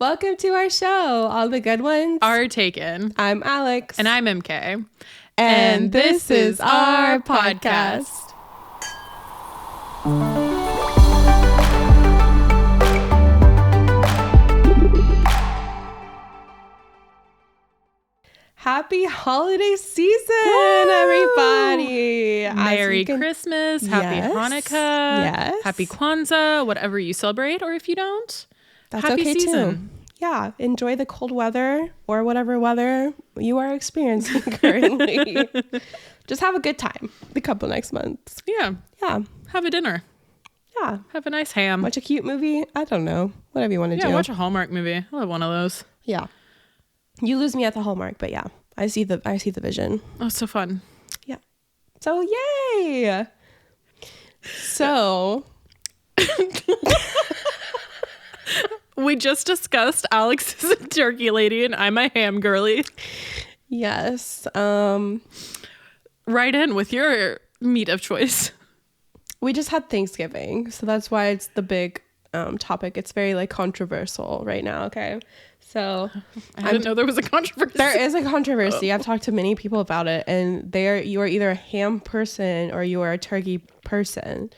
Welcome to our show. All the good ones are taken. I'm Alex. And I'm MK. And this is our podcast. Happy holiday season, everybody. Merry Christmas. Happy Hanukkah. Yes. Happy Kwanzaa. Whatever you celebrate, or if you don't, that's happy okay season. Too. Yeah. Enjoy the cold weather or whatever weather you are experiencing currently. Just have a good time the couple next months. Yeah. Yeah. Have a dinner. Yeah. Have a nice ham. Watch a cute movie. I don't know. Whatever you want to do. Yeah, watch a Hallmark movie. I love one of those. Yeah. You lose me at the Hallmark, but yeah, I see the vision. Oh, so fun. Yeah. So yay. So we just discussed Alex is a turkey lady and I'm a ham girly. Yes. Right in with your meat of choice. We just had Thanksgiving, so that's why it's the big topic. It's very like controversial right now. Okay. So I didn't know there was a controversy. There is a controversy. I've talked to many people about it, and you are either a ham person or you are a turkey person,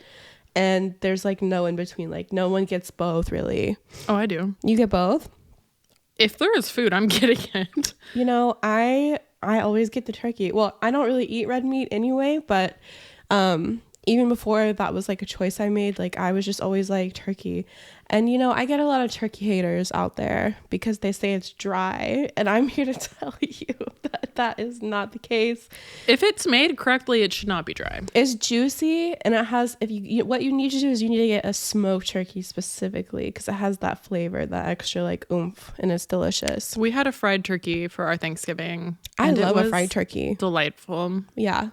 and there's like no in between. Like no one gets both, really. Oh, I do. You get both? If there is food, I'm getting it. You know, I always get the turkey. Well, I don't really eat red meat anyway, but even before that was like a choice I made, like I was just always like turkey. And you know, I get a lot of turkey haters out there because they say it's dry, and I'm here to tell you that that is not the case. If it's made correctly, it should not be dry. It's juicy, and it has, what you need to do is you need to get a smoked turkey specifically because it has that flavor, that extra like oomph, and it's delicious. We had a fried turkey for our Thanksgiving. I love a fried turkey. Delightful. Yeah.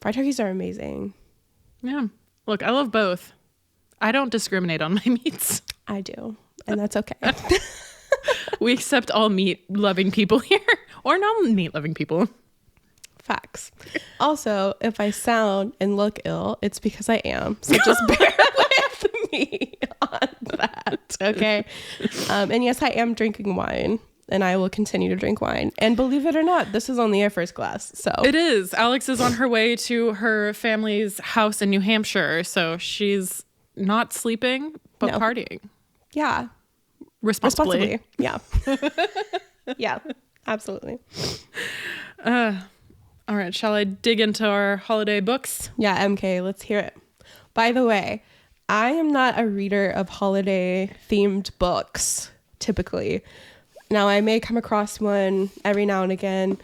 Fried turkeys are amazing. Yeah. Look, I love both. I don't discriminate on my meats. I do. And that's okay. We accept all meat-loving people here. Or non-meat-loving people. Facts. Also, if I sound and look ill, it's because I am. So just bear with me on that. Okay? And yes, I am drinking wine. And I will continue to drink wine. And believe it or not, this is only our first glass. So it is. Alex is on her way to her family's house in New Hampshire. So she's not sleeping, but partying. Yeah. Responsibly. Yeah. Yeah, absolutely. All right. Shall I dig into our holiday books? Yeah, MK, let's hear it. By the way, I am not a reader of holiday themed books, typically. Now, I may come across one every now and again,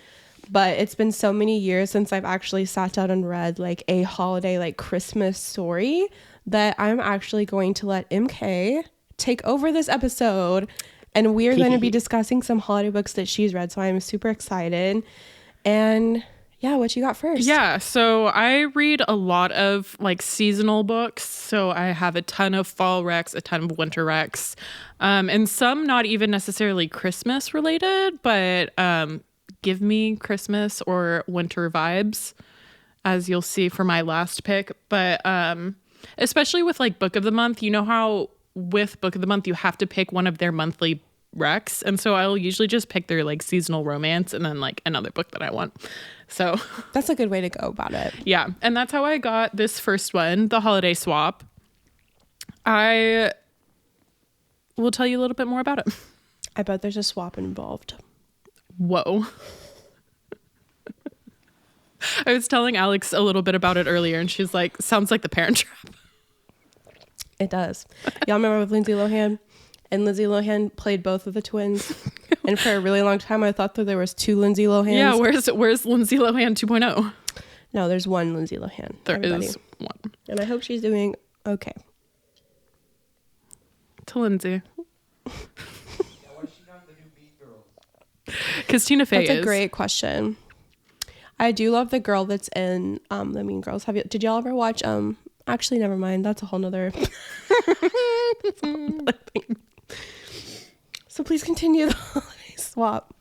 but it's been so many years since I've actually sat down and read like a holiday, like Christmas story, that I'm actually going to let MK take over this episode, and we're going to be discussing some holiday books that she's read. So I'm super excited. And yeah, what you got first? Yeah, so I read a lot of like seasonal books. So I have a ton of fall recs, a ton of winter recs, and some not even necessarily Christmas related, but give me Christmas or winter vibes, as you'll see for my last pick. But especially with like book of the month, you know how with book of the month you have to pick one of their monthly recs, and so I'll usually just pick their like seasonal romance and then like another book that I want. So that's a good way to go about it. Yeah, and that's how I got this first one, The Holiday Swap. I will tell you a little bit more about it. I bet there's a swap involved. Whoa. I was telling Alex a little bit about it earlier, and she's like, sounds like The Parent Trap. It does. Y'all remember with Lindsay Lohan? And Lindsay Lohan played both of the twins. And for a really long time, I thought that there was two Lindsay Lohans. Yeah, where's Lindsay Lohan 2.0? No, there's one Lindsay Lohan. There is one. And I hope she's doing okay. To Lindsay. Because Tina Fey is. That's a great question. I do love the girl that's in The Mean Girls. Did y'all ever watch actually never mind, that's a whole nother thing. So please continue the holiday swap.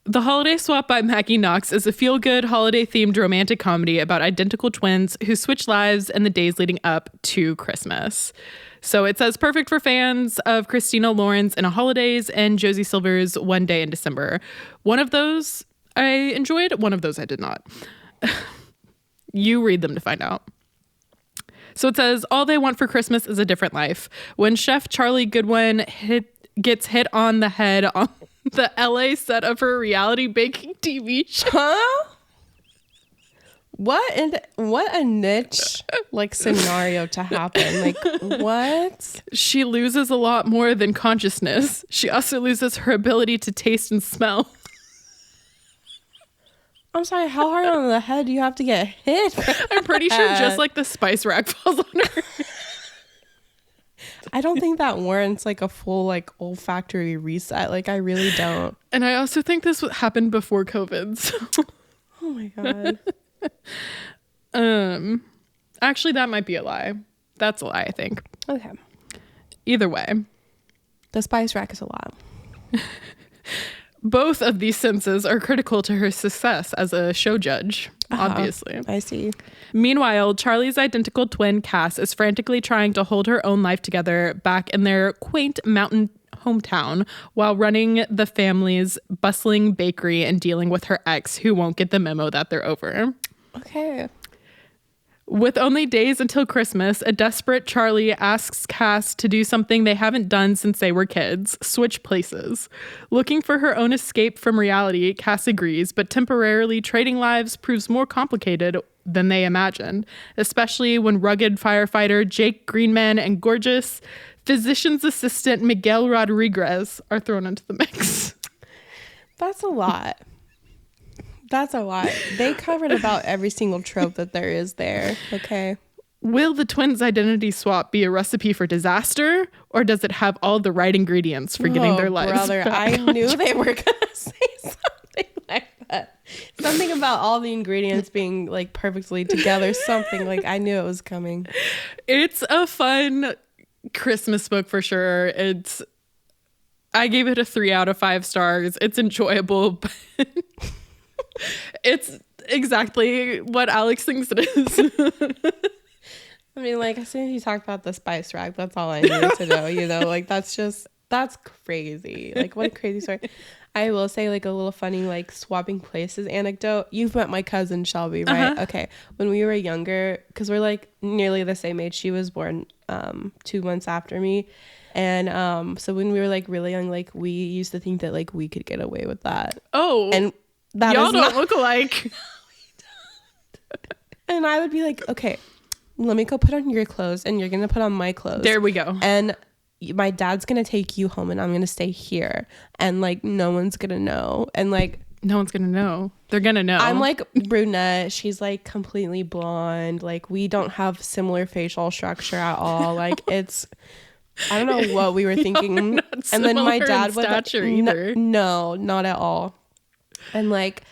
The Holiday Swap by Maggie Knox is a feel-good, holiday-themed romantic comedy about identical twins who switch lives in the days leading up to Christmas. So it says perfect for fans of Christina Lauren's In a Holidays and Josie Silver's One Day in December. One of those I enjoyed, one of those I did not. You read them to find out. So it says, all they want for Christmas is a different life. When Chef Charlie Goodwin gets hit on the head on the LA set of her reality baking TV show. Huh? What a niche like scenario to happen. Like, what? She loses a lot more than consciousness. She also loses her ability to taste and smell. I'm sorry, how hard on the head do you have to get hit? I'm pretty sure just like the spice rack falls on her. I don't think that warrants like a full like olfactory reset. Like, I really don't. And I also think this happened before COVID. So. Oh my God. Actually, that might be a lie. That's a lie, I think. Okay. Either way. The spice rack is a lot. Both of these senses are critical to her success as a show judge, obviously. I see. Meanwhile, Charlie's identical twin, Cass, is frantically trying to hold her own life together back in their quaint mountain hometown while running the family's bustling bakery and dealing with her ex who won't get the memo that they're over. Okay. With only days until Christmas, a desperate Charlie asks Cass to do something they haven't done since they were kids, switch places. Looking for her own escape from reality, Cass agrees, but temporarily trading lives proves more complicated than they imagined, especially when rugged firefighter Jake Greenman and gorgeous physician's assistant Miguel Rodriguez are thrown into the mix. That's a lot. That's a lot. They covered about every single trope that there is there. Okay. Will the twins' identity swap be a recipe for disaster, or does it have all the right ingredients for getting their lives brother, back I knew they were going to say something like that. Something about all the ingredients being like perfectly together. Something like I knew it was coming. It's a fun Christmas book for sure. I gave it a 3 out of 5 stars. It's enjoyable, but it's exactly what Alex thinks it is. I mean, like, as soon as you talk about the spice rack, that's all I needed to know, you know? Like, that's crazy. Like, what a crazy story. I will say, like, a little funny, like, swapping places anecdote. You've met my cousin, Shelby, right? Uh-huh. Okay. When we were younger, because we're, like, nearly the same age. She was born 2 months after me. And so when we were, like, really young, like, we used to think that, like, we could get away with that. Oh. And that y'all is don't not- look alike. And I would be like, okay, let me go put on your clothes and you're going to put on my clothes. There we go. And my dad's going to take you home and I'm going to stay here. And like, no one's going to know. And like, no one's going to know. They're going to know. I'm like brunette. She's like completely blonde. Like, we don't have similar facial structure at all. Like, it's, I don't know what we were thinking. And then my dad would either. No, not at all. And like,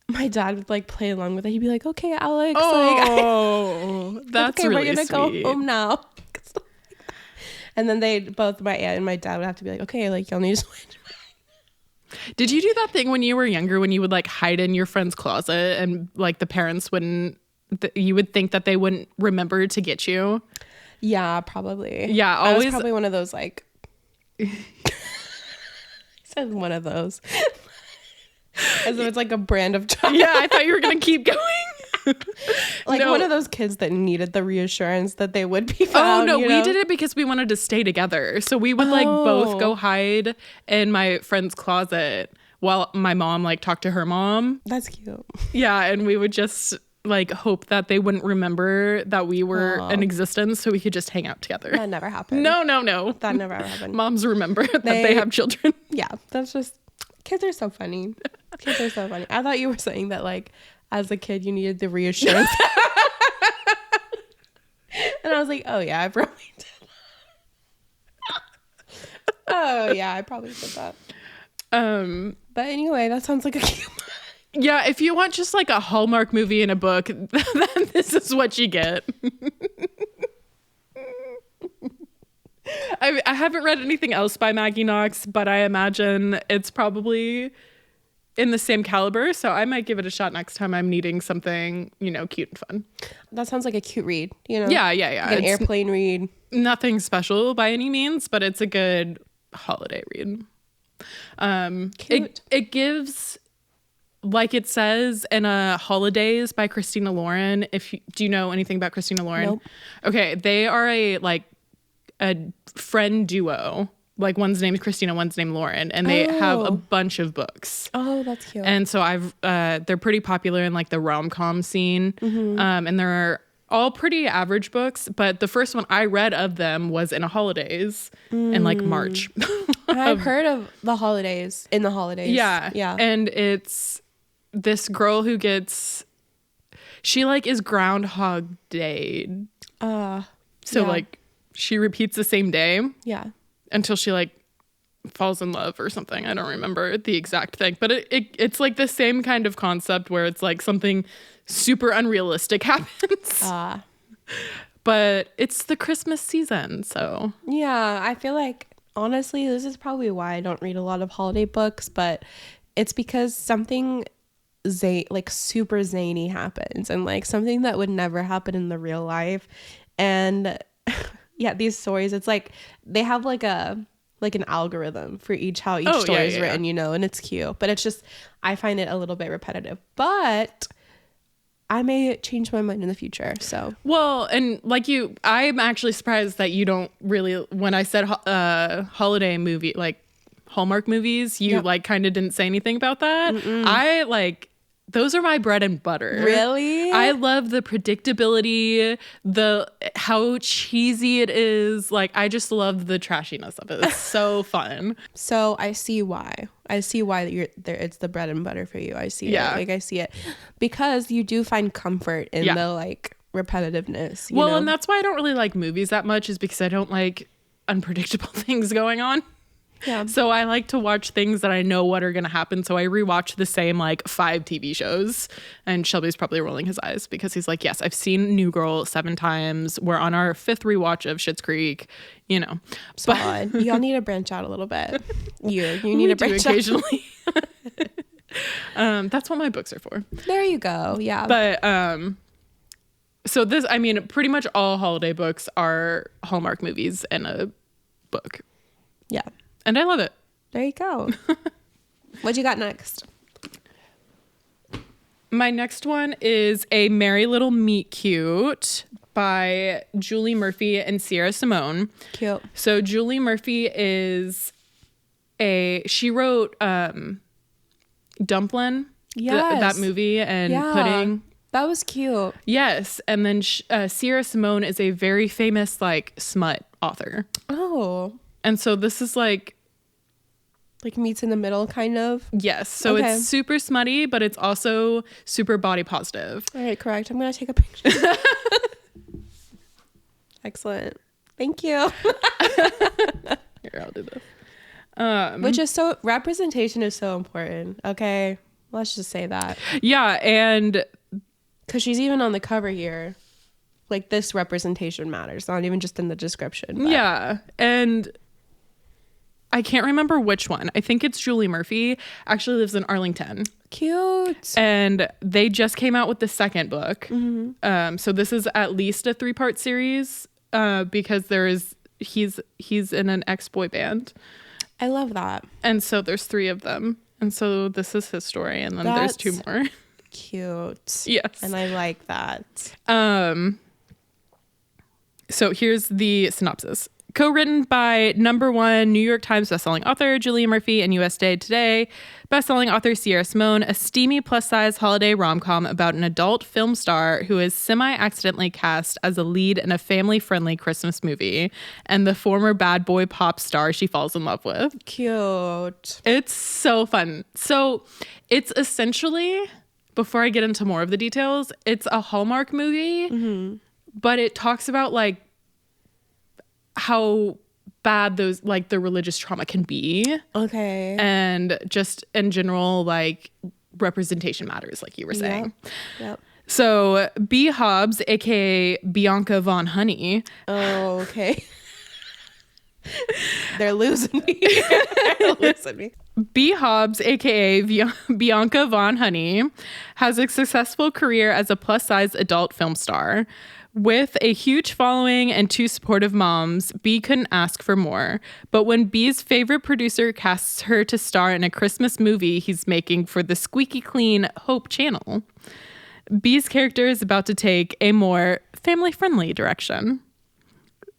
my dad would like play along with it. He'd be like, "Okay, Alex, oh, that's okay, really we're gonna sweet. go home now." And then both my aunt and my dad would have to be like, "Okay, like y'all need to switch." Did you do that thing when you were younger when you would like hide in your friend's closet and like the parents wouldn't? You would think that they wouldn't remember to get you. Yeah, probably. Yeah, I always was probably one of those like. I said one of those. As if it's like a brand of child. Yeah, I thought you were gonna keep going. Like one of those kids that needed the reassurance that they would be found. Oh no, you know? we did it because we wanted to stay together. So we would like both go hide in my friend's closet while my mom like talked to her mom. That's cute. Yeah, and we would just like hope that they wouldn't remember that we were in existence so we could just hang out together. That never happened. No. That never ever happened. Moms remember that they have children. Yeah, that's just kids are so funny. Kids are so funny. I thought you were saying that like as a kid you needed the reassurance. And I was like, oh yeah, I probably did. Oh yeah, I probably did that. But anyway, that sounds like a cute. Yeah, if you want just like a Hallmark movie in a book, then this is what you get. I haven't read anything else by Maggie Knox, but I imagine it's in the same caliber, so I might give it a shot next time I'm needing something, cute and fun. That sounds like a cute read, Yeah. Like an airplane read. Nothing special by any means, but it's a good holiday read. Cute. It gives, like it says in Holidays by Christina Lauren. Do you know anything about Christina Lauren? Nope. Okay, they are a friend duo. Like one's name is Christina, one's name Lauren, and they have a bunch of books. Oh, that's cute. And so they're pretty popular in like the rom-com scene, and they're all pretty average books. But the first one I read of them was in a Holidays in like March. I've heard of the holidays. Yeah. And it's this girl who she like is Groundhog Day. Like she repeats the same day. Yeah. Until she like falls in love or something. I don't remember the exact thing, but it's like the same kind of concept where it's like something super unrealistic happens. But it's the Christmas season, so. Yeah, I feel like honestly, this is probably why I don't read a lot of holiday books, but it's because something super zany happens and like something that would never happen in the real life. And yeah, these stories, it's like they have like an algorithm for how each story is written, and it's cute. But it's just, I find it a little bit repetitive. But I may change my mind in the future. So well, and like I'm actually surprised that you don't really. When I said holiday movie, like Hallmark movies, you like kind of didn't say anything about that. I like. Those are my bread and butter. Really? I love the predictability, how cheesy it is. Like, I just love the trashiness of it. It's so fun. So I see why. It's the bread and butter for you. I see it. Like, I see it. Because you do find comfort in the, like, repetitiveness. Well, and that's why I don't really like movies that much, is because I don't like unpredictable things going on. Yeah. So I like to watch things that I know what are going to happen. So I rewatch the same like 5 TV shows. And Shelby's probably rolling his eyes because he's like, yes, I've seen New Girl 7 times. We're on our 5th rewatch of Schitt's Creek, But y'all need to branch out a little bit. You need to branch out occasionally. That's what my books are for. There you go. Yeah. But so pretty much all holiday books are Hallmark movies and a book. Yeah. And I love it. There you go. What you got next? My next one is A Merry Little Meet Cute by Julie Murphy and Sierra Simone. Cute. So Julie Murphy she wrote Dumplin', that movie, and Pudding. That was cute. Yes. And then Sierra Simone is a very famous like smut author. Oh. And so this is like meets in the middle kind of. Yes. So it's super smutty, but it's also super body positive. All right, correct. I'm going to take a picture. Excellent. Thank you. Here, I'll do this. Which is representation is so important. Okay. Let's just say that. Yeah. And because she's even on the cover here. Like, this representation matters, not even just in the description. But. Yeah. And I can't remember which one. I think it's Julie Murphy. Actually lives in Arlington. Cute. And they just came out with the second book. Mm-hmm. So this is at least a 3-part series because he's in an ex-boy band. I love that. And so there's 3 of them. And so this is his story. And then there's 2 more. Cute. Yes. And I like that. So here's the synopsis. Co-written by #1 New York Times bestselling author Julia Murphy and USA Today bestselling author Sierra Simone, a steamy plus-size holiday rom-com about an adult film star who is semi-accidentally cast as a lead in a family-friendly Christmas movie and the former bad boy pop star she falls in love with. Cute. It's so fun. So it's essentially, before I get into more of the details, it's a Hallmark movie, but it talks about like how bad those like the religious trauma can be. Okay. And just in general, like representation matters, like you were saying. Yep. So B. Hobbs, aka Bianca Von Honey. Oh, okay. They're losing me. They're losing me. B. Hobbs, aka Bianca Von Honey, has a successful career as a plus-size adult film star. With a huge following and 2 supportive moms, B couldn't ask for more. But when B's favorite producer casts her to star in a Christmas movie he's making for the squeaky clean Hope Channel, B's character is about to take a more family-friendly direction.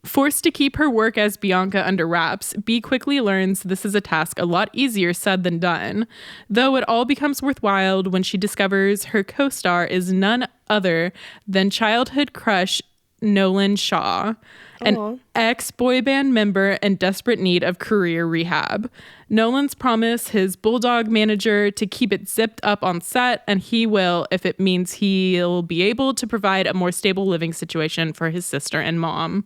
Forced to keep her work as Bianca under wraps, B quickly learns this is a task a lot easier said than done, though it all becomes worthwhile when she discovers her co-star is none other than childhood crush Nolan Shaw, an ex-boy band member in desperate need of career rehab. Nolan's promised his bulldog manager to keep it zipped up on set, and he will if it means he'll be able to provide a more stable living situation for his sister and mom.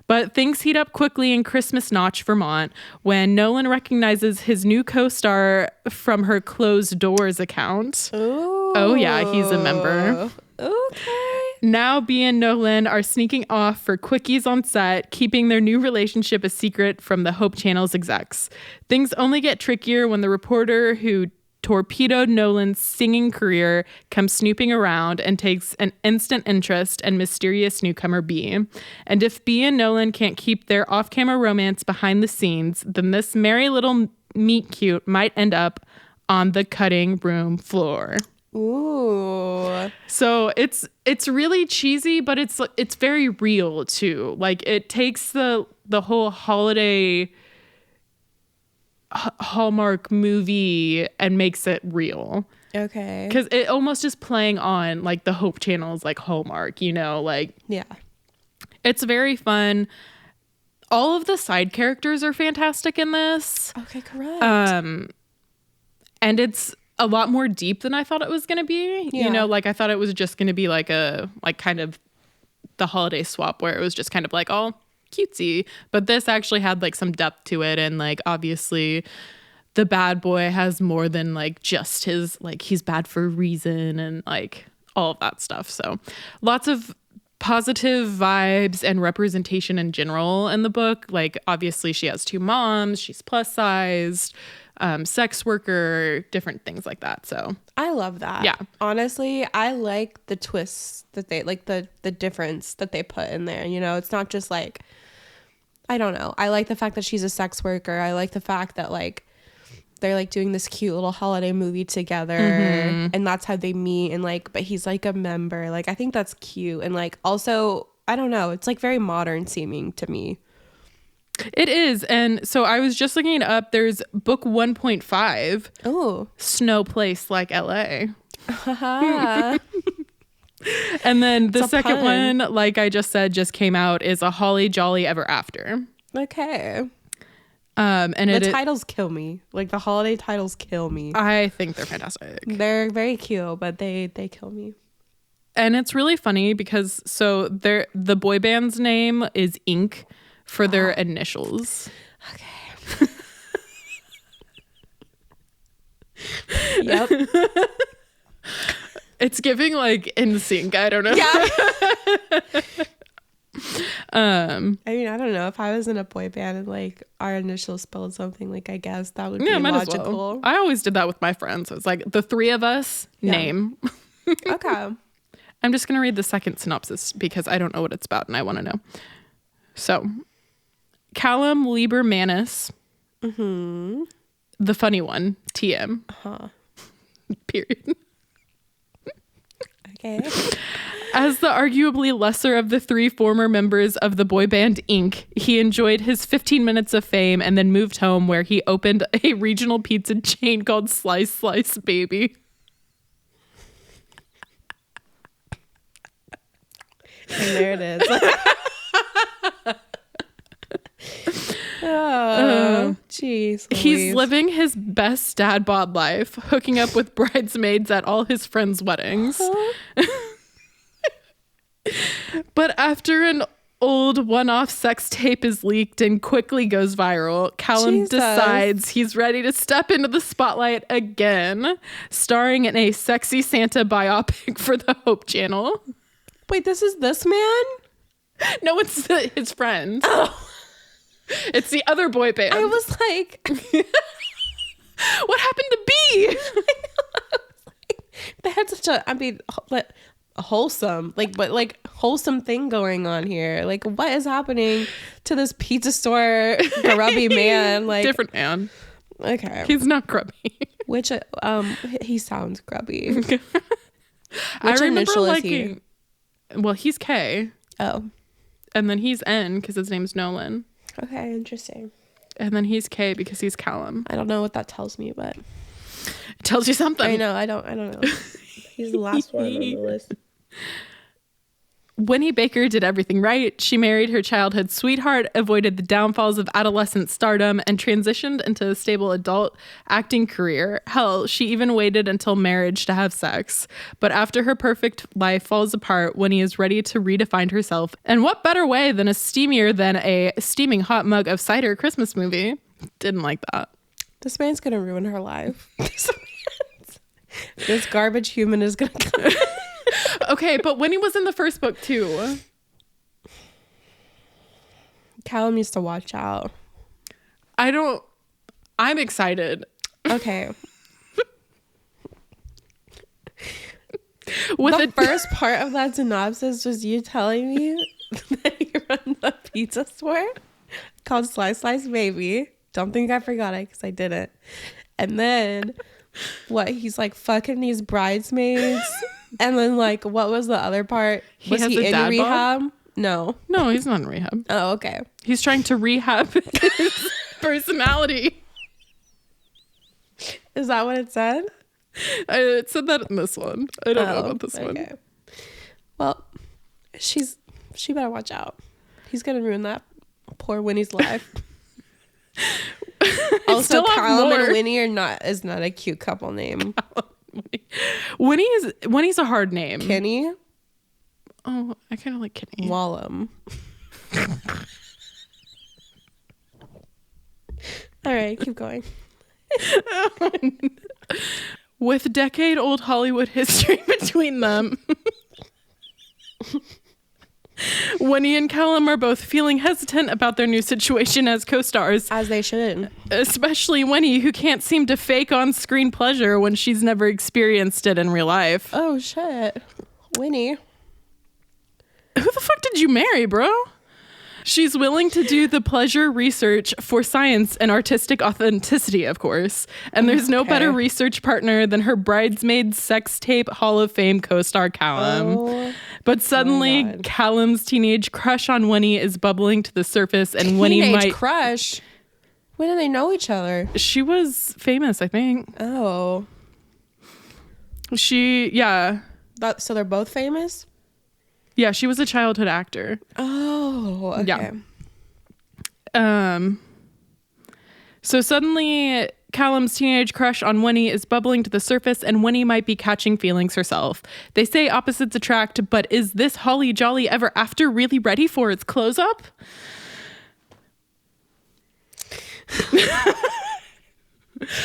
But things heat up quickly in Christmas Notch, Vermont, when Nolan recognizes his new co-star from her Closed Doors account. Ooh. Oh, yeah, he's a member. Okay. Now B and Nolan are sneaking off for quickies on set, keeping their new relationship a secret from the Hope Channel's execs. Things only get trickier when the reporter who torpedoed Nolan's singing career comes snooping around and takes an instant interest in mysterious newcomer B. And if B and Nolan can't keep their off-camera romance behind the scenes, then this merry little meet cute might end up on the cutting room floor. Ooh. So it's really cheesy, but it's very real too. Like it takes the whole holiday Hallmark movie and makes it real. Okay. Because it almost is playing on like the Hope Channel's like Hallmark, you know, like Yeah. it's very fun. All of the side characters are fantastic in this. Okay, correct. And it's a lot more deep than I thought it was going to be. Yeah. You know, like I thought it was just going to be like kind of the holiday swap where it was just kind of like all cutesy, but this actually had like some depth to it, and like obviously the bad boy has more than like just his like he's bad for a reason and like all of that stuff. So lots of positive vibes and representation in general in the book. Like obviously she has 2 moms, she's plus sized, sex worker, different things like that. So I love that. Yeah. Honestly, I like the twists that they like the difference that they put in there. You know, it's not just like, I don't know. I like the fact that she's a sex worker. I like the fact that like they're like doing this cute little holiday movie together, and that's how they meet, and like but he's like a member. Like I think that's cute, and like also I don't know, it's like very modern seeming to me. it is. And so I was just looking it up. There's book 1.5. Oh. Snow Place Like LA. And then the second one, like I just said, just came out, is A Holly Jolly Ever After. Okay. And the titles kill me. Like the holiday titles kill me. I think they're fantastic. They're very cute, but they kill me. And it's really funny because so the boy band's name is Ink for their initials. Okay. Yep. It's giving like NSYNC. I don't know. Yeah. I mean, I don't know. If I was in a boy band and like our initials spelled something, like I guess that would be logical. As well. I always did that with my friends. It's like the 3 of us name. Okay. I'm just gonna read the second synopsis because I don't know what it's about and I want to know. So, Callum Liebermanis, the funny one, TM. Period. Okay. As the arguably lesser of the 3 former members of the boy band Inc., he enjoyed his 15 minutes of fame and then moved home, where he opened a regional pizza chain called Slice Slice Baby. And there it is. Oh, jeez. He's living his best dad bod life, hooking up with bridesmaids at all his friends' weddings. But after an old one-off sex tape is leaked and quickly goes viral, Callum decides he's ready to step into the spotlight again, starring in a sexy Santa biopic for the Hope Channel. Wait, this is this man? No, it's his friend. Oh. It's the other boy band. I was like, what happened to B? they had such a, I mean, wholesome, wholesome thing going on here. Like, what is happening to this pizza store grubby man? Like, different man. Okay. He's not grubby. Which, he sounds grubby. I remember initial is liking, well, he's K. Oh. And then he's N because his name's Nolan. Okay, interesting. And then he's K because he's Callum. I don't know what that tells me, but it tells you something. I know. I don't know. He's the last one on the list. Winnie Baker did everything right. She married her childhood sweetheart, avoided the downfalls of adolescent stardom, and transitioned into a stable adult acting career. Hell, she even waited until marriage to have sex. But after her perfect life falls apart, Winnie is ready to redefine herself. And what better way than a steaming hot mug of cider Christmas movie? Didn't like that. This man's gonna ruin her life. This garbage human is gonna come. Okay, but Winnie was in the first book too. Callum needs to watch out. I'm excited. Okay. The first part of that synopsis was you telling me that you run the pizza store called Slice Baby. Don't think I forgot it because I didn't. And then he's like fucking these bridesmaids. And then what was the other part? Was he in rehab? No, he's not in rehab. Oh, okay. He's trying to rehab his personality. Is that what it said? It said that in this one. I don't know about this one. Well, she better watch out. He's gonna ruin that poor Winnie's life. Also, Callum and Winnie is not a cute couple name. Winnie's a hard name. Kenny? Oh, I kind of like Kenny. Wallum. All right, keep going. With decade-old Hollywood history between them, Winnie and Callum are both feeling hesitant about their new situation as co-stars. As they should. Especially Winnie, who can't seem to fake on-screen pleasure when she's never experienced it in real life. Oh, shit. Winnie. Who the fuck did you marry, bro? She's willing to do the pleasure research for science and artistic authenticity, of course. And there's no better research partner than her bridesmaid sex tape Hall of Fame co-star Callum. Oh, but suddenly, Callum's teenage crush on Winnie is bubbling to the surface, and Winnie might... crush? When do they know each other? She was famous, I think. Oh. Yeah. So they're both famous? Yeah, she was a childhood actor. Oh, okay. Yeah. So suddenly, Callum's teenage crush on Winnie is bubbling to the surface, and Winnie might be catching feelings herself. They say opposites attract, but is this holly jolly ever after really ready for its close-up?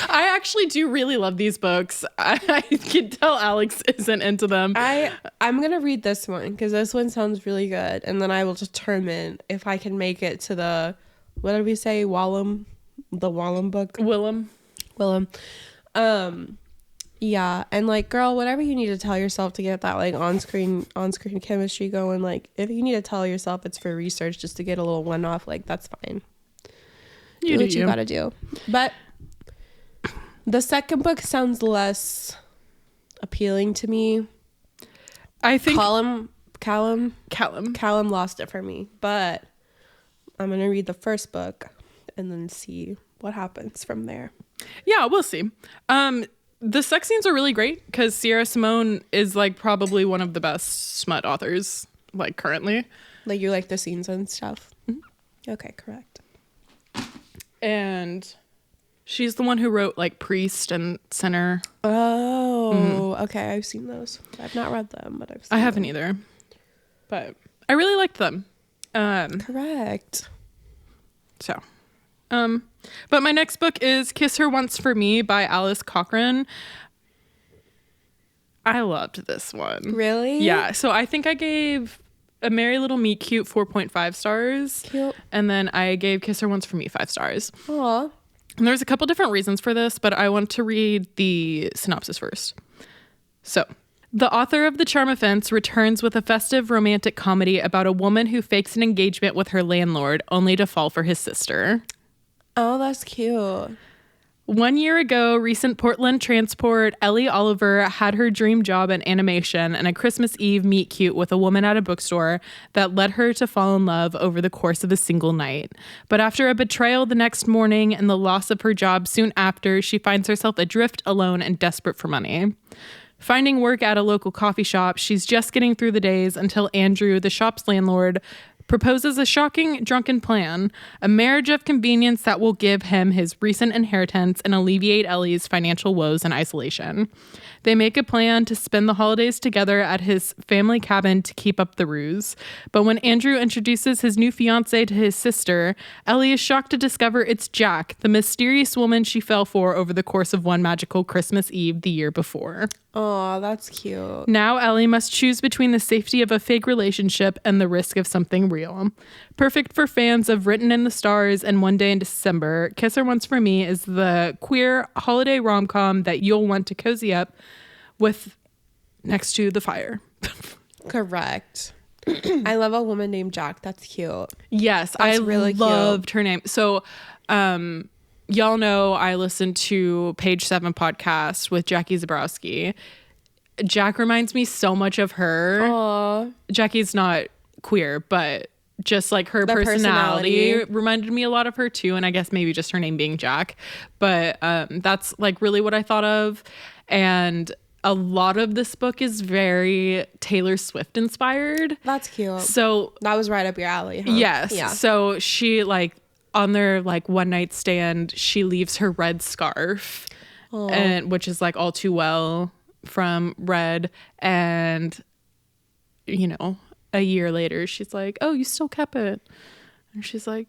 I actually do really love these books. I can tell Alex isn't into them. I'm going to read this one because this one sounds really good. And then I will determine if I can make it to the, what did we say? Wallum? The Wallum book? Willem. Yeah. And girl, whatever you need to tell yourself to get that on-screen chemistry going, if you need to tell yourself it's for research just to get a little one off, that's fine. Do what you gotta do. But the second book sounds less appealing to me. I think Callum lost it for me, but I'm gonna read the first book and then see what happens from there. Yeah, we'll see. The sex scenes are really great because Sierra Simone is probably one of the best smut authors currently. You like the scenes and stuff. Mm-hmm. Okay, correct. And she's the one who wrote Priest and Sinner. Oh, okay. I've seen those. I've not read them, but I've seen I haven't either. But I really liked them. Correct. So, but my next book is Kiss Her Once for Me by Alice Cochrun. I loved this one. Really? Yeah. So I think I gave A Merry Little Meet Cute 4.5 stars. Cute. And then I gave Kiss Her Once for Me 5 stars. Aw. And there's a couple different reasons for this, but I want to read the synopsis first. So, the author of The Charm Offense returns with a festive romantic comedy about a woman who fakes an engagement with her landlord only to fall for his sister. Oh, that's cute. 1 year ago, recent Portland transport Ellie Oliver had her dream job in animation and a Christmas Eve meet cute with a woman at a bookstore that led her to fall in love over the course of a single night. But after a betrayal the next morning and the loss of her job soon after, she finds herself adrift, alone, and desperate for money. Finding work at a local coffee shop, she's just getting through the days until Andrew, the shop's landlord, proposes a shocking drunken plan, a marriage of convenience that will give him his recent inheritance and alleviate Ellie's financial woes and isolation. They make a plan to spend the holidays together at his family cabin to keep up the ruse. But when Andrew introduces his new fiancée to his sister, Ellie is shocked to discover it's Jack, the mysterious woman she fell for over the course of one magical Christmas Eve the year before. Oh, that's cute. Now Ellie must choose between the safety of a fake relationship and the risk of something real. Perfect for fans of Written in the Stars and One Day in December, Kiss Her Once for Me is the queer holiday rom-com that you'll want to cozy up with next to the fire. Correct. I love a woman named Jack. That's cute. Yes, That's I really loved her name. So, y'all know I listened to Page 7 podcast with Jackie Zabrowski. Jack reminds me so much of her. Aww. Jackie's not queer, but just like her The personality reminded me a lot of her too. And I guess maybe just her name being Jack. But that's like really what I thought of. And a lot of this book is very Taylor Swift inspired. That's cute. So that was right up your alley, huh? yes. Yeah. So she like on their like one night stand, she leaves her red scarf, and which is like All Too Well from Red. And, you know, a year later, she's like, oh, you still kept it. And she's like,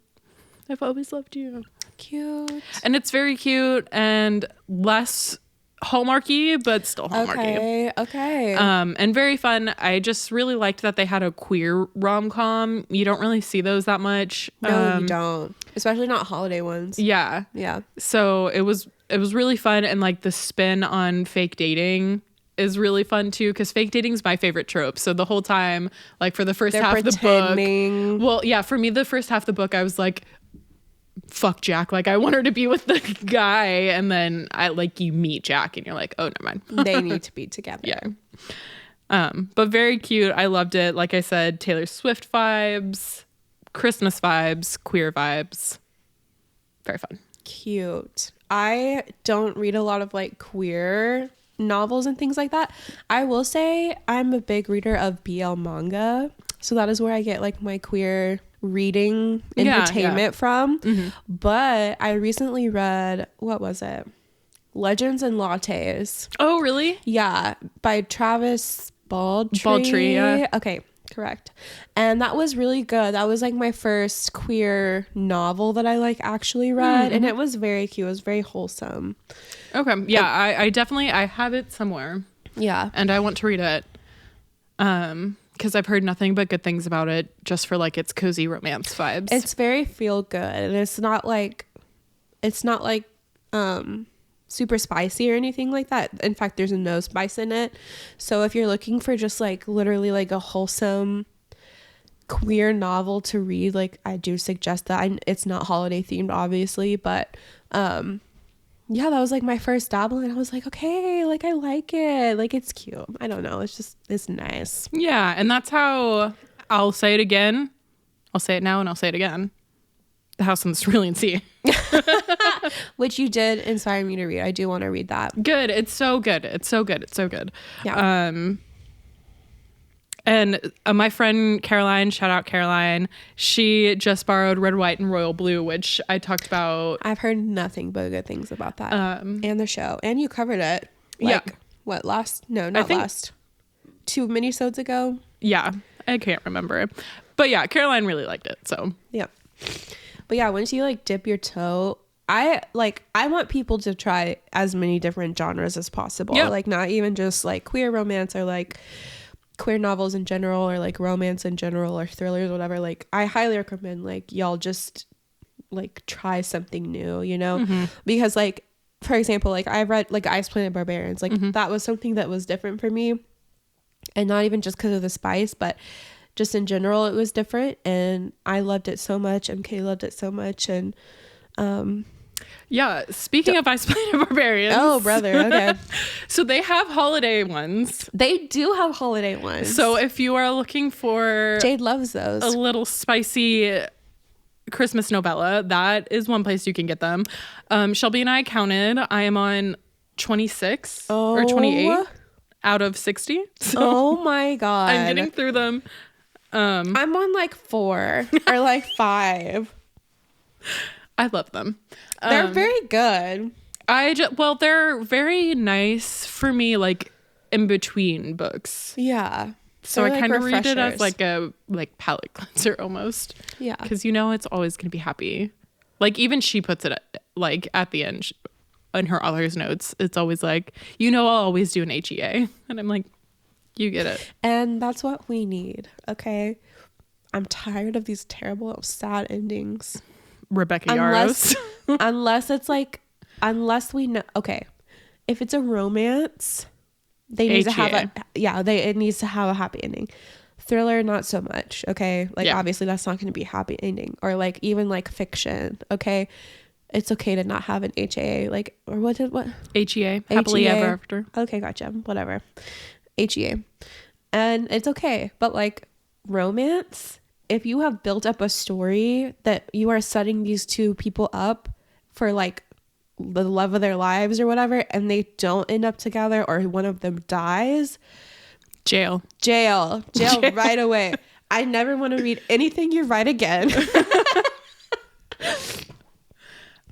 I've always loved you. Cute. And it's very cute and less Hallmarky, but still Hallmarky. Okay. And very fun. I just really liked that they had a queer rom-com. You don't really see those that much. No, you don't. Especially not holiday ones. Yeah. Yeah. So it was really fun, and like the spin on fake dating is really fun too, because fake dating is my favorite trope. So the whole time, like for the first half of the book, well, yeah, for me, the first half of the book, I was like, fuck Jack, like I want her to be with the guy, and then you meet Jack and you're like, oh, never mind. They need to be together. Yeah. But very cute. I loved it. Like I said, Taylor Swift vibes, Christmas vibes, queer vibes. Very fun. Cute. I don't read a lot of like queer novels and things like that. I will say I'm a big reader of BL manga, so that is where I get like my queer reading entertainment from. Mm-hmm. But I recently read, what was it? Legends and Lattes. Oh, really? Yeah, by Travis Baldtree. Baldtree, yeah. Okay, correct. And that was really good. That was like my first queer novel that I like actually read, and it was very cute. It was very wholesome. Okay, yeah, I definitely have it somewhere. Yeah, and I want to read it. Because I've heard nothing but good things about it, just for like its cozy romance vibes. It's very feel good, and it's not like super spicy or anything like that. In fact, there's no spice in it. So if you're looking for just like literally like a wholesome queer novel to read, like I do suggest that. It's not holiday themed, obviously, but yeah, that was like my first dabble, and I was like, okay, like I like it, like it's cute. I don't know, it's nice. Yeah, and that's how I'll say it again. I'll say it now, and I'll say it again. The House on the Cerulean Sea. Which you did inspire me to read. I do want to read that. Good. It's so good. It's so good. It's so good. Yeah. And my friend Caroline, shout out Caroline, she just borrowed Red, White, and Royal Blue, which I talked about. I've heard nothing but good things about that. And the show. And you covered it. What, last? No, not last. 2 minisodes ago? Yeah. I can't remember. But yeah, Caroline really liked it. So. Yeah. But yeah, once you like dip your toe, I want people to try as many different genres as possible. Yeah. Like not even just like queer romance or like queer novels in general, or like romance in general, or thrillers, whatever, like I highly recommend like y'all just like try something new, you know, because like for example, like I read like Ice Planet Barbarians, like that was something that was different for me, and not even just because of the spice, but just in general it was different, and I loved it so much, MK loved it so much. And yeah, speaking of Ice Planet Barbarians. Oh, brother. Okay. So they have holiday ones. They do have holiday ones. So if you are looking for Jade loves those. a little spicy Christmas novella, that is one place you can get them. Shelby and I counted. I am on 26 or 28 out of 60. So oh my God. I'm getting through them. I'm on like 4 or like 5. I love them. They're very good. Well, they're very nice for me, like in between books. Yeah. So I kind of read it as like a palate cleanser almost. Yeah. Because you know it's always going to be happy. Like even she puts it like at the end in her author's notes. It's always like, you know, I'll always do an HEA. And I'm like, you get it. And that's what we need. Okay. I'm tired of these terrible, sad endings. Rebecca Yarros. unless we know. Okay. If it's a romance, they need to have it needs to have a happy ending. Thriller, not so much. Okay. Like obviously that's not going to be a happy ending. Or like even like fiction. Okay. It's okay to not have an HAA. Like, or what? HEA. Happily ever after. Okay. Gotcha. Whatever. HEA. And it's okay. But like romance, if you have built up a story that you are setting these two people up for like the love of their lives or whatever, and they don't end up together, or one of them dies, jail right away. I never want to read anything you write again.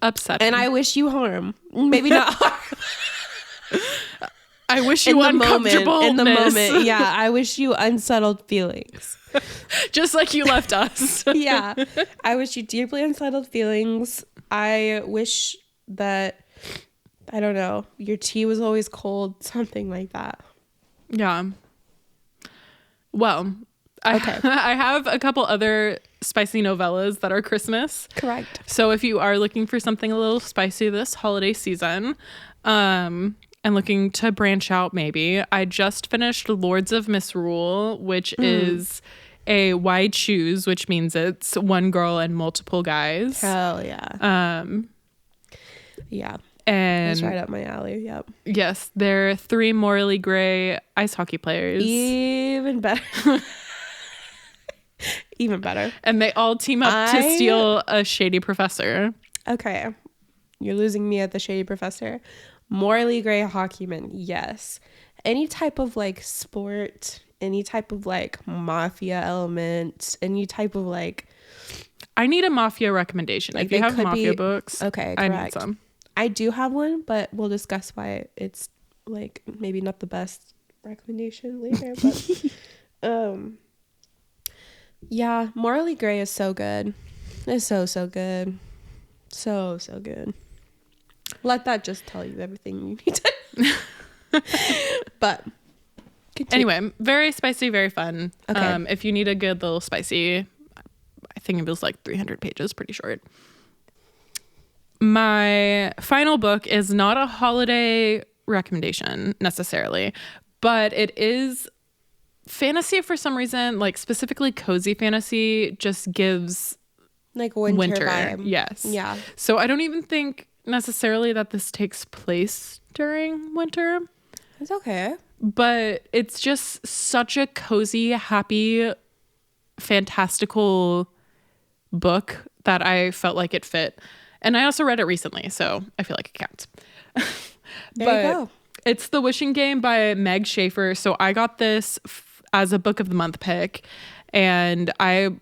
Upsetting. And I wish you harm. Maybe not harm. I wish you uncomfortable in the moment. Yeah, I wish you unsettled feelings. Just like you left us. Yeah. I wish you deeply unsettled feelings. I wish that, I don't know, your tea was always cold. Something like that. Yeah. Well, okay. I have a couple other spicy novellas that are Christmas. Correct. So if you are looking for something a little spicy this holiday season, and looking to branch out maybe, I just finished Lords of Misrule, which is a wide choose, which means it's one girl and multiple guys. Hell yeah. Yeah. And that's right up my alley. Yep. Yes, they're 3 morally gray ice hockey players. Even better. Even better. And they all team up to steal a shady professor. Okay. You're losing me at the shady professor. Morally gray hockeyman, yes. Any type of like sport, any type of like mafia element, any type of like, I need a mafia recommendation. Like if you have mafia books, okay, I correct. need some. I do have one, but we'll discuss why it's like maybe not the best recommendation later. But yeah, morally gray is so good. It's so good. So good. Let that just tell you everything you need to. But continue. Anyway, very spicy, very fun. Okay. If you need a good little spicy, I think it was like 300 pages, pretty short. My final book is not a holiday recommendation necessarily, but it is fantasy for some reason, like specifically cozy fantasy just gives like winter vibe. Yes. Yeah. So I don't even think necessarily that this takes place during winter. It's okay. But it's just such a cozy, happy, fantastical book that I felt like it fit. And I also read it recently, so I feel like it counts. There you go. It's The Wishing Game by Meg Shaffer. So I got this as a book of the month pick, and I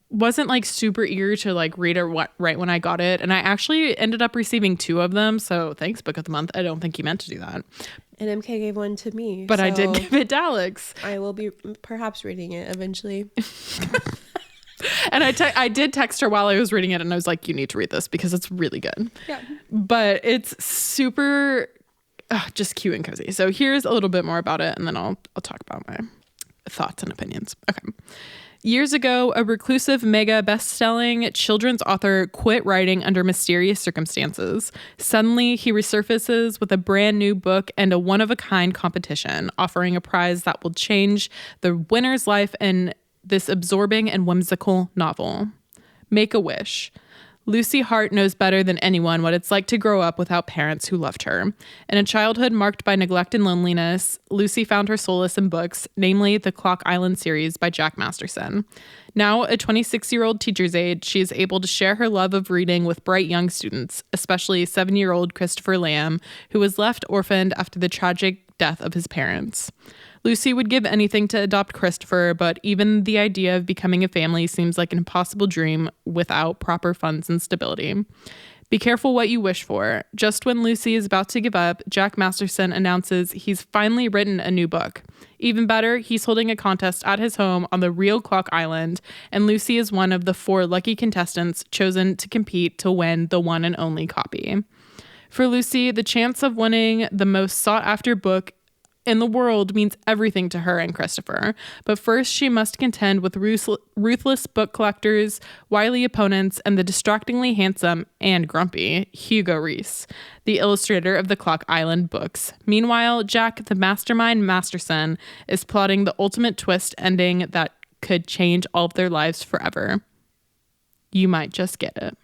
wasn't like super eager to like read it right when I got it. And I actually ended up receiving 2 of them. So thanks, book of the month. I don't think you meant to do that. And MK gave one to me. But I did give it to Alex. I will be perhaps reading it eventually. And I did text her while I was reading it, and I was like, you need to read this because it's really good. Yeah. But it's super just cute and cozy. So here's a little bit more about it, and then I'll talk about my thoughts and opinions. Okay. Years ago, a reclusive, mega best-selling children's author quit writing under mysterious circumstances. Suddenly, he resurfaces with a brand new book and a one-of-a-kind competition, offering a prize that will change the winner's life in this absorbing and whimsical novel. Make-A-Wish. Lucy Hart knows better than anyone what it's like to grow up without parents who loved her. In a childhood marked by neglect and loneliness, Lucy found her solace in books, namely the Clock Island series by Jack Masterson. Now, a 26-year-old teacher's aide, she is able to share her love of reading with bright young students, especially 7-year-old Christopher Lamb, who was left orphaned after the tragic death of his parents. Lucy would give anything to adopt Christopher, but even the idea of becoming a family seems like an impossible dream without proper funds and stability. Be careful what you wish for. Just when Lucy is about to give up, Jack Masterson announces he's finally written a new book. Even better, he's holding a contest at his home on the real Clock Island, and Lucy is one of the 4 lucky contestants chosen to compete to win the one and only copy. For Lucy, the chance of winning the most sought-after book in the world means everything to her and Christopher. But first, she must contend with ruthless book collectors, wily opponents, and the distractingly handsome and grumpy Hugo Reese, the illustrator of the Clock Island books. Meanwhile, Jack, the mastermind Masterson, is plotting the ultimate twist ending that could change all of their lives forever. You might just get it.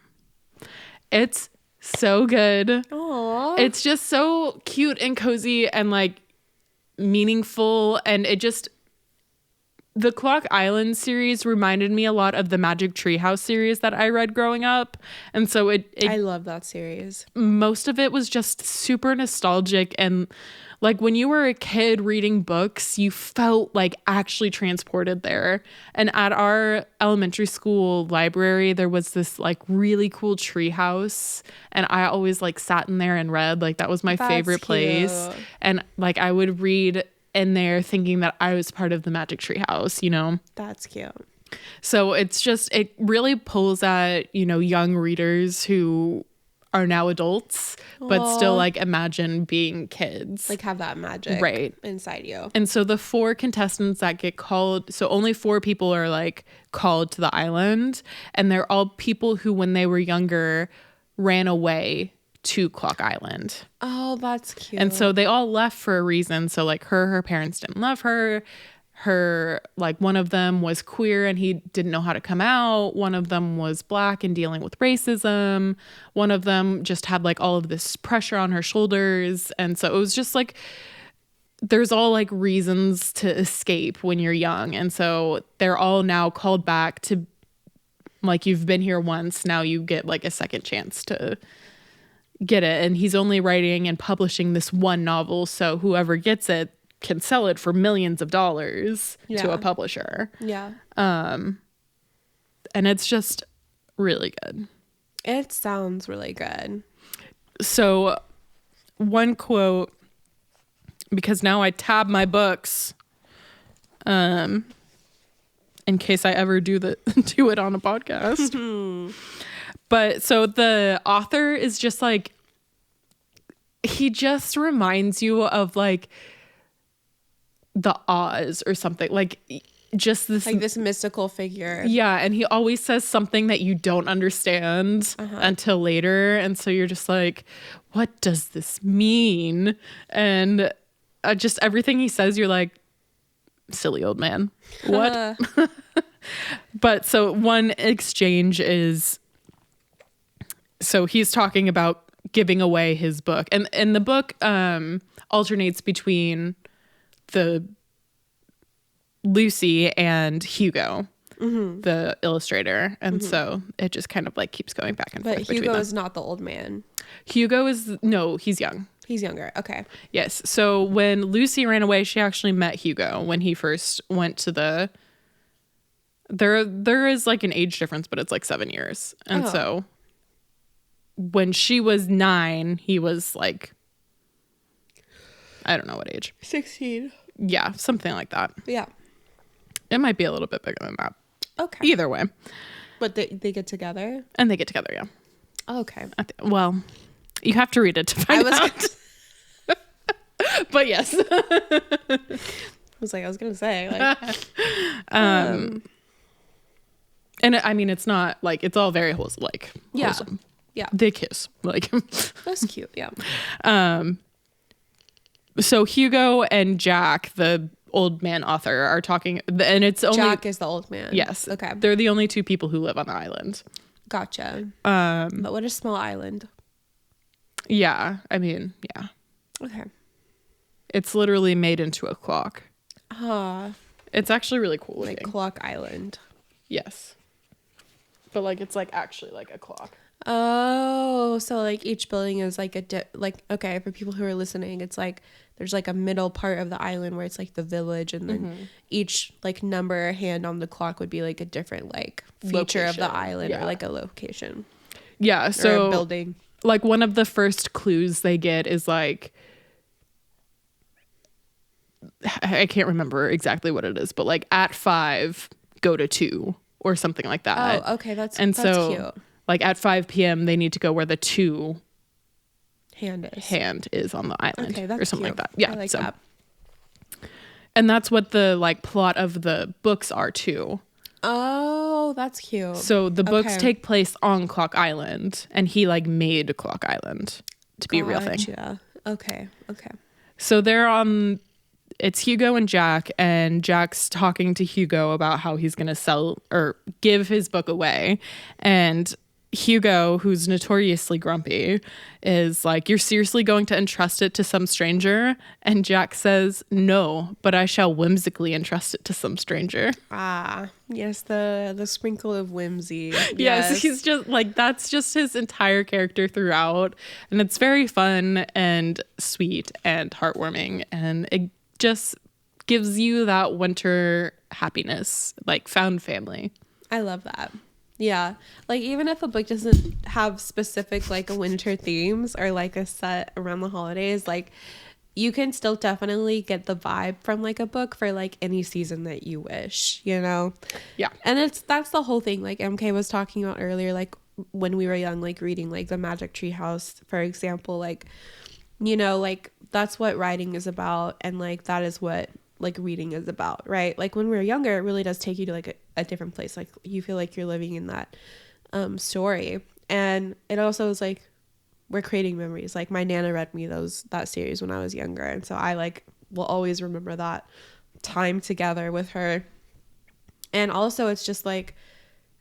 It's so good. Aww. It's just so cute and cozy and like meaningful, and the Clock Island series reminded me a lot of the Magic Treehouse series that I read growing up, and so I love that series. Most of it was just super nostalgic, and like when you were a kid reading books, you felt like actually transported there. And at our elementary school library, there was this like really cool tree house, and I always like sat in there and read. Like that was my favorite place. And like I would read in there thinking that I was part of the Magic Tree House, you know? That's cute. So it's just, it really pulls at, you know, young readers who are now adults, but still like imagine being kids. Like have that magic right inside you. And so the 4 contestants that get called, so only 4 people are like called to the island, and they're all people who when they were younger ran away to Clock Island. Oh, that's cute. And so they all left for a reason. So like her parents didn't love her. Like one of them was queer and he didn't know how to come out. One of them was Black and dealing with racism. One of them just had like all of this pressure on her shoulders. And so it was just like, there's all like reasons to escape when you're young. And so they're all now called back to, like, you've been here once, now you get like a second chance to get it. And he's only writing and publishing this one novel, so whoever gets it can sell it for millions of dollars to a publisher. Yeah. And it's just really good. It sounds really good. So one quote, because now I tab my books in case I ever do it on a podcast. But so the author is just like, he just reminds you of like the Oz or something, like just this like this mystical figure. Yeah, and he always says something that you don't understand until later, and so you're just like, what does this mean? And just everything he says, you're like, silly old man, what? But so one exchange is, so he's talking about giving away his book, and the book alternates between the Lucy and Hugo, the illustrator, and so it just kind of like keeps going back and forth. But Hugo is not the old man. Hugo is, no, he's young. He's younger. Okay. Yes. So when Lucy ran away, she actually met Hugo when he first went to the. There is like an age difference, but it's like 7 years, and so when she was 9, he was like, I don't know what age. 16. Yeah, something like that. Yeah. It might be a little bit bigger than that. Okay. Either way. But they get together? And they get together, yeah. Okay. Well, you have to read it to find out. But yes. I was gonna say, like, and I mean, it's not like, it's all very wholesome, like yeah, wholesome. yeah, They kiss, like. that's cute. Yeah. So Hugo and Jack, the old man author, are talking, and it's only Jack is the old man. Yes. Okay. They're the only two people who live on the island. Gotcha. But what a small island. Yeah. I mean, yeah. Okay. It's literally made into a clock. Ah, It's actually really cool like looking. Clock Island. Yes. But like, it's like actually like a clock. Oh, so like each building is like like, okay, for people who are listening, it's like there's like a middle part of the island where it's like the village, and then each like number or hand on the clock would be like a different like feature of the island, or like a location. Yeah. So or a building. Like one of the first clues they get is like, I can't remember exactly what it is, but like at 5, go to 2 or something like that. Oh, okay. That's so cute. Like at 5 p.m. they need to go where the 2 hand is on the island, okay, that's or something cute. like that. Yeah. I like so that. And that's what the like plot of the books are too. Oh, that's cute. So the books take place on Clock Island, and he like made Clock Island to be a real thing. Yeah. Okay. Okay. So they're on, it's Hugo and Jack, and Jack's talking to Hugo about how he's going to sell or give his book away. And Hugo, who's notoriously grumpy, is like, "You're seriously going to entrust it to some stranger?" And Jack says, "No, but I shall whimsically entrust it to some stranger." Ah, yes, the sprinkle of whimsy. Yes, he's just like, that's just his entire character throughout. And it's very fun and sweet and heartwarming. And it just gives you that winter happiness, like found family. I love that. Yeah. Like, even if a book doesn't have specific like winter themes or like a set around the holidays, like you can still definitely get the vibe from like a book for like any season that you wish, you know? Yeah. And that's the whole thing. Like MK was talking about earlier, like when we were young, like reading like the Magic Tree House, for example, like, you know, like that's what writing is about. And like, that is what like reading is about, right? Like when we were younger, it really does take you to like a different place. Like you feel like you're living in that story. And it also is like, we're creating memories. Like my Nana read me that series when I was younger. And so I like will always remember that time together with her. And also it's just like,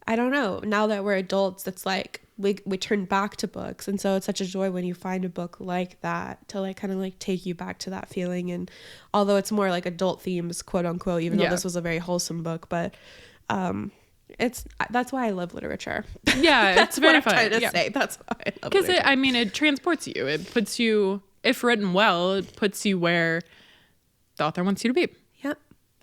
I don't know, now that we're adults, it's like we turn back to books. And so it's such a joy when you find a book like that to like kind of like take you back to that feeling. And although it's more like adult themes, quote unquote, even though this was a very wholesome book, but that's why I love literature. Yeah, it's very fun. I'm trying to say. That's why I love because literature. I mean, it transports you. It puts you, if written well, it puts you where the author wants you to be. Yep.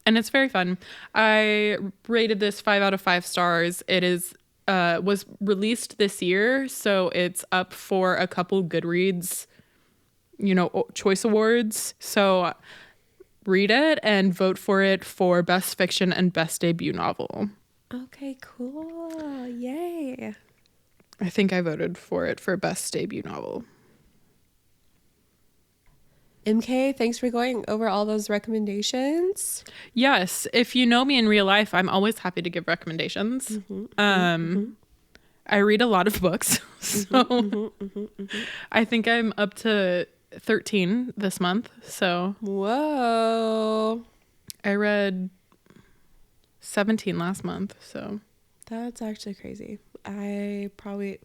And it's very fun. I rated this 5 out of 5 stars. It is was released this year, so it's up for a couple Goodreads, choice awards. So read it and vote for it for best fiction and best debut novel. Okay, cool. Yay. I think I voted for it for best debut novel. MK, thanks for going over all those recommendations. Yes, if you know me in real life, I'm always happy to give recommendations. I read a lot of books, so I think I'm up to 13 this month. So whoa, I read 17 last month. So that's actually crazy. I probably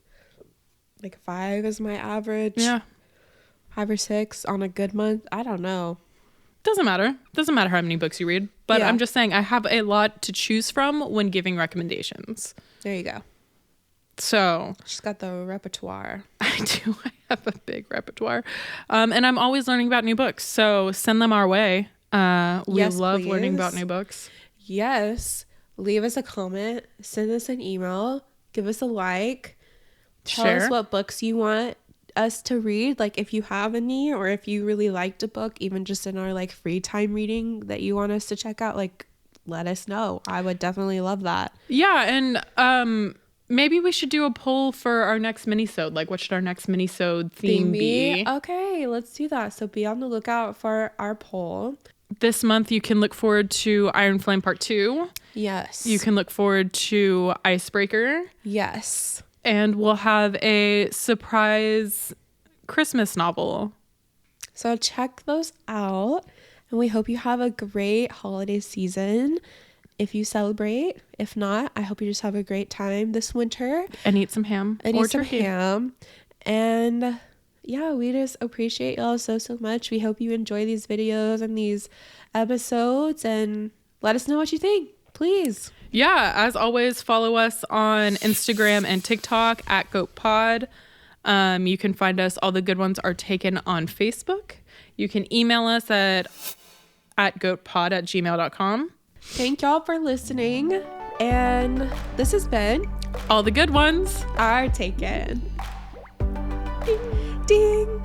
like 5 is my average. Yeah. 5 or 6 on a good month. I don't know. Doesn't matter how many books you read, but I'm just saying I have a lot to choose from when giving recommendations. There you go. So she's got the repertoire. I do. I have a big repertoire. And I'm always learning about new books. So send them our way. We love learning about new books. Yes. Leave us a comment. Send us an email. Give us a like. Tell us what books you want us to read, like if you have any, or if you really liked a book, even just in our like free time reading that you want us to check out, like let us know. I would definitely love that. Yeah. And maybe we should do a poll for our next minisode. Like what should our next minisode theme be? Okay, let's do that. So be on the lookout for our poll. this month you can look forward to Iron Flame Part 2. Yes. You can look forward to Icebreaker. Yes. And we'll have a surprise Christmas novel. So check those out. And we hope you have a great holiday season if you celebrate. If not, I hope you just have a great time this winter. And eat some ham. And or eat some turkey. ham. And yeah, we just appreciate y'all so much. We hope you enjoy these videos and these episodes. And let us know what you think, please. Yeah, as always, follow us on Instagram and TikTok at GoatPod. You can find us. All the good ones are taken on Facebook. You can email us at goatpod@gmail.com. Thank y'all for listening. And this has been All the good ones Are Taken. Ding, ding.